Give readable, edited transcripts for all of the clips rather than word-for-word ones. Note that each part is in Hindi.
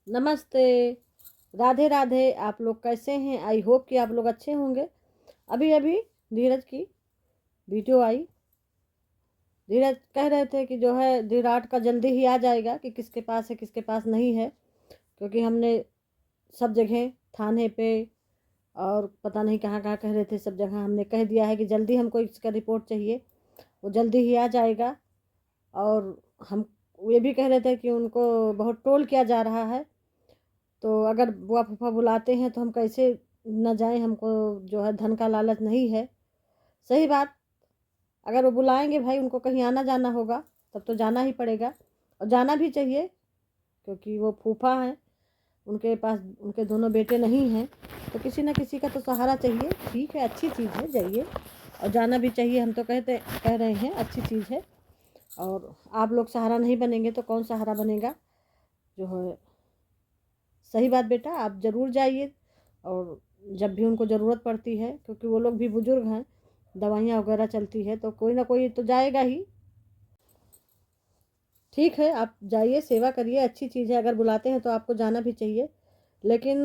नमस्ते, राधे राधे। आप लोग कैसे हैं? आई होप कि आप लोग अच्छे होंगे। अभी अभी धीरज की वीडियो आई। धीरज कह रहे थे कि जो है विराट का जल्दी ही आ जाएगा, कि किसके पास है किसके पास नहीं है, क्योंकि हमने सब जगह थाने पे और पता नहीं कहाँ कहाँ कह रहे थे, सब जगह हमने कह दिया है कि जल्दी हमको इसका रिपोर्ट चाहिए। वो जल्दी ही आ जाएगा। और हम ये भी कह रहे थे कि उनको बहुत ट्रोल किया जा रहा है, तो अगर बुआ फूफा बुलाते हैं तो हम कैसे न जाएं। हमको जो है धन का लालच नहीं है। सही बात। अगर वो बुलाएंगे भाई, उनको कहीं आना जाना होगा, तब तो जाना ही पड़ेगा और जाना भी चाहिए, क्योंकि वो फूफा हैं। उनके पास उनके दोनों बेटे नहीं हैं, तो किसी न किसी का तो सहारा चाहिए। ठीक है, अच्छी चीज़ है, जाइए और जाना भी चाहिए। हम तो कह रहे हैं अच्छी चीज़ है। और आप लोग सहारा नहीं बनेंगे तो कौन सहारा बनेगा? जो है सही बात बेटा, आप ज़रूर जाइए। और जब भी उनको ज़रूरत पड़ती है, क्योंकि वो लोग भी बुज़ुर्ग हैं, दवाइयाँ वगैरह चलती है, तो कोई ना कोई तो जाएगा ही। ठीक है, आप जाइए, सेवा करिए, अच्छी चीज़ है। अगर बुलाते हैं तो आपको जाना भी चाहिए। लेकिन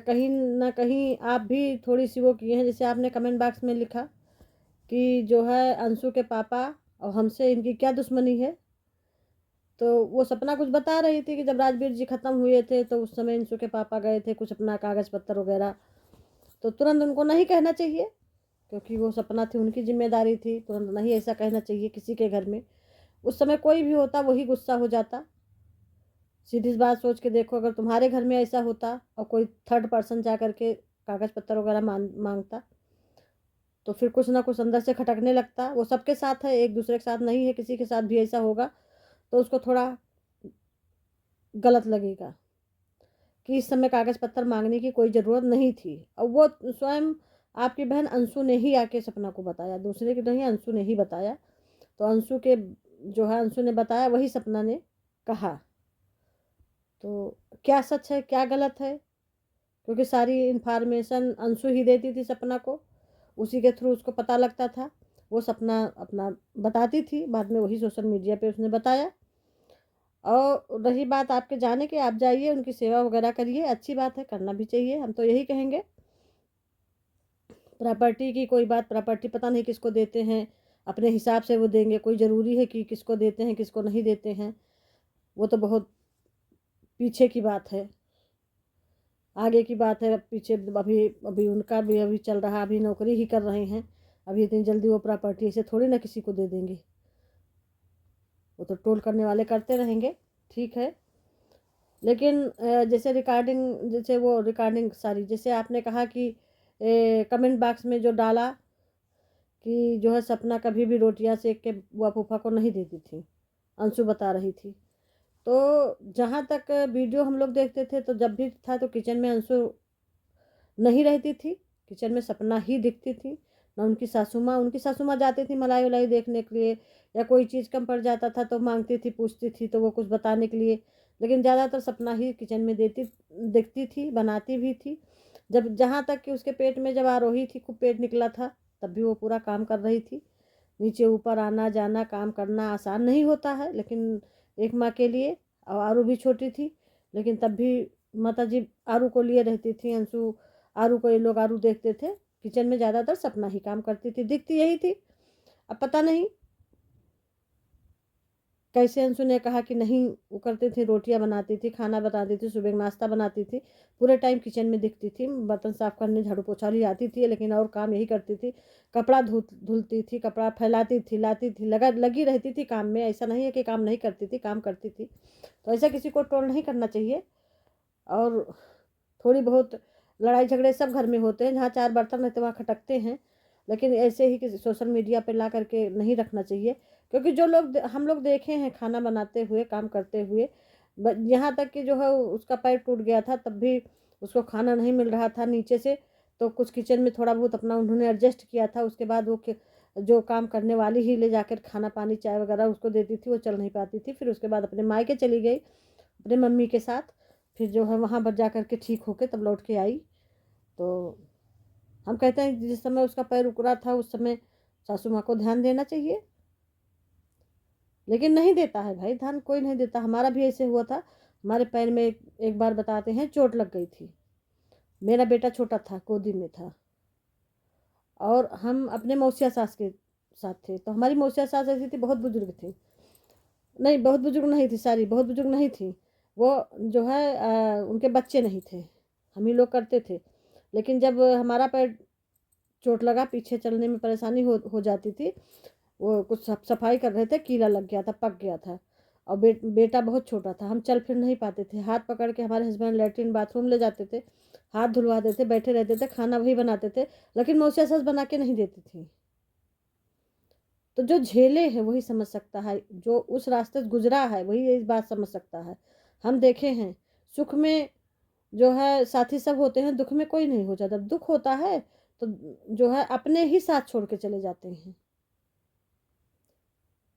कहीं ना कहीं आप भी थोड़ी सी वो किए हैं। जैसे आपने कमेंट बॉक्स में लिखा कि जो है अंशु के पापा और हमसे इनकी क्या दुश्मनी है। तो वो सपना कुछ बता रही थी कि जब राजवीर जी ख़त्म हुए थे तो उस समय अंशु के पापा गए थे कुछ अपना कागज़ पत्तर वगैरह। तो तुरंत उनको नहीं कहना चाहिए, क्योंकि वो सपना थी, उनकी जिम्मेदारी थी। तुरंत नहीं ऐसा कहना चाहिए किसी के घर में। उस समय कोई भी होता वही गुस्सा हो जाता। सीधी सी बात सोच के देखो, अगर तुम्हारे घर में ऐसा होता और कोई थर्ड पर्सन जा करके कागज़ पत्तर वगैरह मांगता, तो फिर कुछ ना कुछ अंदर से खटकने लगता। वो सबके साथ है, एक दूसरे के साथ नहीं है। किसी के साथ भी ऐसा होगा तो उसको थोड़ा गलत लगेगा कि इस समय कागज़ पत्तर मांगने की कोई ज़रूरत नहीं थी। और वो स्वयं आपकी बहन अंशु ने ही आके सपना को बताया, दूसरे की नहीं, अंशु ने ही बताया। तो अंशु के जो है अंशु ने बताया, वही सपना ने कहा। तो क्या सच है क्या गलत है? क्योंकि सारी इन्फॉर्मेशन अंशु ही देती थी सपना को, उसी के थ्रू उसको पता लगता था। वो सपना अपना बताती थी, बाद में वही सोशल मीडिया पे उसने बताया। और रही बात आपके जाने की, आप जाइए, उनकी सेवा वगैरह करिए, अच्छी बात है, करना भी चाहिए। हम तो यही कहेंगे। प्रॉपर्टी की कोई बात, प्रॉपर्टी पता नहीं किसको देते हैं, अपने हिसाब से वो देंगे। कोई ज़रूरी है कि किसको देते हैं किसको नहीं देते हैं? वो तो बहुत पीछे की बात है, आगे की बात है। पीछे अभी अभी उनका भी अभी चल रहा, अभी नौकरी ही कर रहे हैं। अभी इतनी जल्दी वो प्रॉपर्टी ऐसे थोड़ी ना किसी को दे देंगे। वो तो टोल करने वाले करते रहेंगे। ठीक है। लेकिन जैसे रिकॉर्डिंग, जैसे वो रिकॉर्डिंग सारी, जैसे आपने कहा कि कमेंट बॉक्स में जो डाला कि जो है सपना कभी भी रोटियां सेक के बुआ फूफा को नहीं देती थी, अंशु बता रही थी। तो जहाँ तक वीडियो हम लोग देखते थे, तो जब भी था तो किचन में अंशु नहीं रहती थी, किचन में सपना ही दिखती थी। ना उनकी सासू माँ जाती थी मलाई वलाई देखने के लिए, या कोई चीज़ कम पड़ जाता था तो मांगती थी, पूछती थी, तो वो कुछ बताने के लिए। लेकिन ज़्यादातर सपना ही किचन में दिखती थी, बनाती भी थी। जब जहाँ तक कि उसके पेट में जब आरोही थी, खूब पेट निकला था, तब भी वो पूरा काम कर रही थी। नीचे ऊपर आना जाना काम करना आसान नहीं होता है, लेकिन एक माँ के लिए। और आरू भी छोटी थी, लेकिन तब भी माता जी आरू को लिए रहती थी। अंशु आरू को, ये लोग आरू देखते थे। किचन में ज़्यादातर सपना ही काम करती थी, दिखती यही थी। अब पता नहीं कैसे अंशु ने कहा कि नहीं, वो करती थी, रोटियां बनाती थी, खाना बनाती थी, सुबह नाश्ता बनाती थी, पूरे टाइम किचन में दिखती थी। बर्तन साफ करने झाड़ू पोछा ही आती थी, लेकिन और काम यही करती थी। कपड़ा धुलती थी, कपड़ा फैलाती थी, लाती थी, लगी रहती थी काम में। ऐसा नहीं है कि काम नहीं करती थी, काम करती थी। तो ऐसा किसी को ट्रोल नहीं करना चाहिए। और थोड़ी बहुत लड़ाई झगड़े सब घर में होते हैं, जहाँ चार बर्तन रहते वहाँ खटकते हैं। लेकिन ऐसे ही किसी सोशल मीडिया पे ला करके नहीं रखना चाहिए, क्योंकि जो लोग हम लोग देखे हैं खाना बनाते हुए, काम करते हुए, यहाँ तक कि जो है उसका पैर टूट गया था, तब भी उसको खाना नहीं मिल रहा था नीचे से। तो कुछ किचन में थोड़ा बहुत अपना उन्होंने एडजस्ट किया था। उसके बाद वो जो काम करने वाली ही ले जाकर खाना पानी चाय वगैरह उसको देती थी, वो चल नहीं पाती थी। फिर उसके बाद अपने मायके चली गई अपने मम्मी के साथ। फिर जो है वहाँ पर जा कर के ठीक होके तब लौट के आई। तो हम कहते हैं जिस समय उसका पैर उकड़ा था, उस समय सासू माँ को ध्यान देना चाहिए। लेकिन नहीं देता है भाई ध्यान, कोई नहीं देता। हमारा भी ऐसे हुआ था, हमारे पैर में एक बार बताते हैं चोट लग गई थी। मेरा बेटा छोटा था, गोदी में था, और हम अपने मौसिया सास के साथ थे। तो हमारी मौसिया सास ऐसी थी, बहुत बुजुर्ग थी, नहीं बहुत बुजुर्ग नहीं थी, सारी बहुत बुजुर्ग नहीं थी वो, जो है उनके बच्चे नहीं थे, हम ही लोग करते थे। लेकिन जब हमारा पैर चोट लगा, पीछे चलने में परेशानी हो जाती थी, वो कुछ सफाई कर रहे थे, कीला लग गया था, पक गया था, और बेटा बहुत छोटा था, हम चल फिर नहीं पाते थे। हाथ पकड़ के हमारे हस्बैंड लैट्रिन बाथरूम ले जाते थे, हाथ धुलवा देते, बैठे रहते थे, खाना वही बनाते थे, लेकिन मौसिया सास बना के नहीं देती थी। तो जो झेले हैं वही समझ सकता है, जो उस रास्ते से गुजरा है वही इस बात समझ सकता है। हम देखे हैं, सुख में जो है साथी सब होते हैं, दुख में कोई नहीं हो जाता। दुख होता है तो जो है अपने ही साथ छोड़ के चले जाते हैं।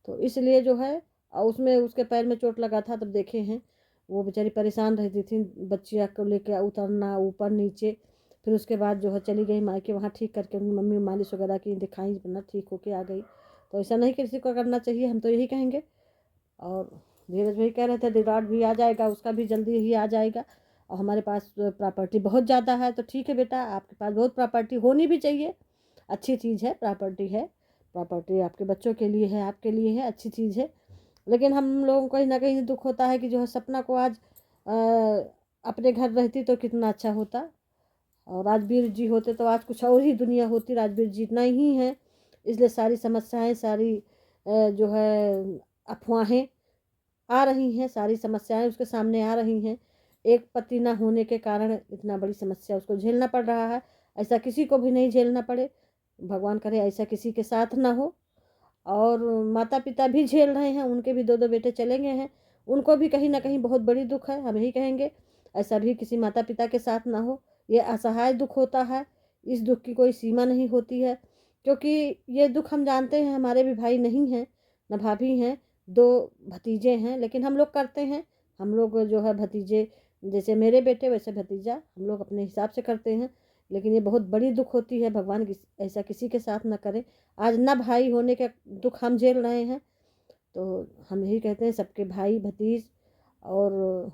तो इसलिए जो है उसमें उसके पैर में चोट लगा था, तब देखे हैं वो बेचारी परेशान रहती थी, बच्चिया को लेकर उतरना ऊपर नीचे। फिर उसके बाद जो है चली गई मायके, वहाँ ठीक करके उनकी मम्मी मालिश वगैरह की, दिखाई, अपना ठीक होके आ गई। तो ऐसा नहीं किसी को करना चाहिए, हम तो यही कहेंगे। और धीरज भाई कह रहे थे रिकॉर्ड भी आ जाएगा, उसका भी जल्दी ही आ जाएगा। और हमारे पास प्रॉपर्टी बहुत ज़्यादा है, तो ठीक है बेटा, आपके पास बहुत प्रॉपर्टी होनी भी चाहिए, अच्छी चीज़ है, प्रॉपर्टी है, प्रॉपर्टी आपके बच्चों के लिए है, आपके लिए है, अच्छी चीज़ है। लेकिन हम लोगों को कहीं ना कहीं दुख होता है कि जो है सपना को आज अपने घर रहती तो कितना अच्छा होता, और राजवीर जी होते तो आज कुछ और ही दुनिया होती। राजवीर जी नहीं है, इसलिए सारी समस्याएं, सारी जो है अफवाहें आ रही हैं, सारी समस्याएं उसके सामने आ रही हैं। एक पति ना होने के कारण इतना बड़ी समस्या उसको झेलना पड़ रहा है। ऐसा किसी को भी नहीं झेलना पड़े, भगवान करे ऐसा किसी के साथ ना हो। और माता पिता भी झेल रहे हैं, उनके भी दो दो बेटे चले गए हैं, उनको भी कहीं ना कहीं बहुत बड़ी दुख है। हम यही कहेंगे ऐसा भी किसी माता पिता के साथ ना हो। ये असहाय दुख होता है, इस दुख की कोई सीमा नहीं होती है, क्योंकि ये दुख हम जानते हैं, हमारे भी भाई नहीं हैं, न भाभी हैं, दो भतीजे हैं, लेकिन हम लोग करते हैं। हम लोग जो है भतीजे, जैसे मेरे बेटे वैसे भतीजा, हम लोग अपने हिसाब से करते हैं। लेकिन ये बहुत बड़ी दुख होती है, भगवान ऐसा किसी के साथ ना करे। आज ना भाई होने के दुख हम झेल रहे हैं, तो हम यही कहते हैं सबके भाई भतीज और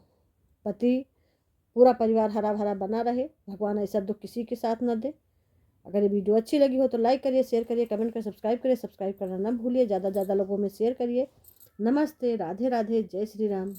पति, पूरा परिवार हरा भरा बना रहे, भगवान ऐसा दुख किसी के साथ न दे। अगर ये वीडियो अच्छी लगी हो तो लाइक करिए, शेयर करिए, कमेंट करिए, सब्सक्राइब करिए, सब्सक्राइब करना ना भूलिए, ज़्यादा से ज़्यादा लोगों में शेयर करिए। नमस्ते, राधे राधे, जय श्री राम।